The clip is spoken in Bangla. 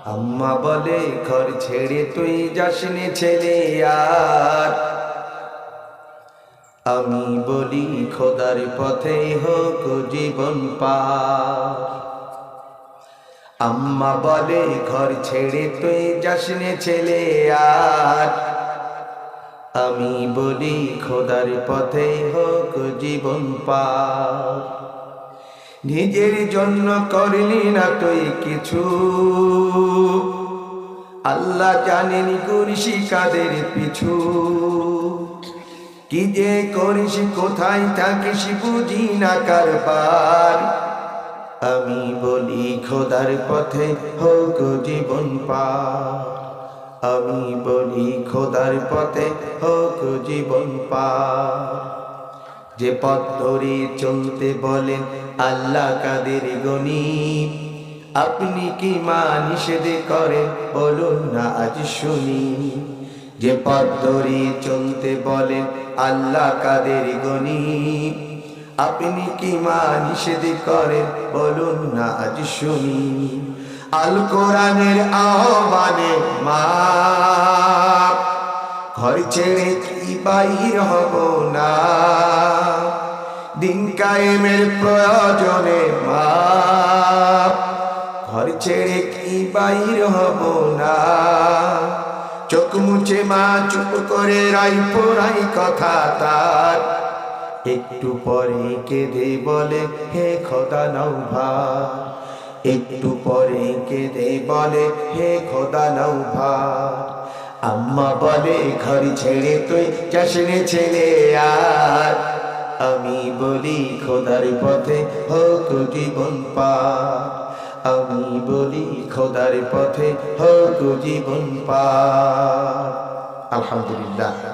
আম্মা বলে ঘর ছেড়ে তুই যাসনি ছেলে আর। আমি বলি খোদার পথে হোক জীবন পার। আম্মা বলে ঘর ছেড়ে তুই যাসনি ছেলে আর। আমি বলি খোদার পথে হোক জীবন পার। নিজের জন্য করলি না তুই কিছু, আল্লাহ জানেন করিস কাদের পিছু। কি যে করিস কোথায় থাকিস বুঝি না কারবার। আমি বলি খোদার পথে হোক জীবন পার। আমি বলি খোদার পথে হোক জীবন পার। যে পথ ধরে চলতে বলেন আল্লাহ কাদের গণিব, আপনি কি মা নিষেধ করেন বলুন না আজ শুনি। যে পথ ধরে চলতে বলেন আল্লাহ কাদের গণিব, আপনি কি মা নিষেধ করেন বলুন না আজ শুনি। আল কোরআনের আহ্বানে মা ঘর ছেড়ে কি বাইর হব না। দিন কায়েমের প্রয়োজনে মা ঘর ছেড়ে কি বাইর হব না। চোখ মুছে মা চুপ করে রাই পোড়াই কথা তার। একটু পরে কেঁদে বলে হে খোদা নাও ভার। একটু পরে কেঁদে বলে হে খোদা নাও ভার। আম্মা বলে ঘর ছেড়ে তুই যাসনি ছেলে আর। আমি বলি খোদার পথে হোক জীবন পার। আমি বলি খোদার পথে হোক জীবন পার। আলহামদুলিল্লাহ।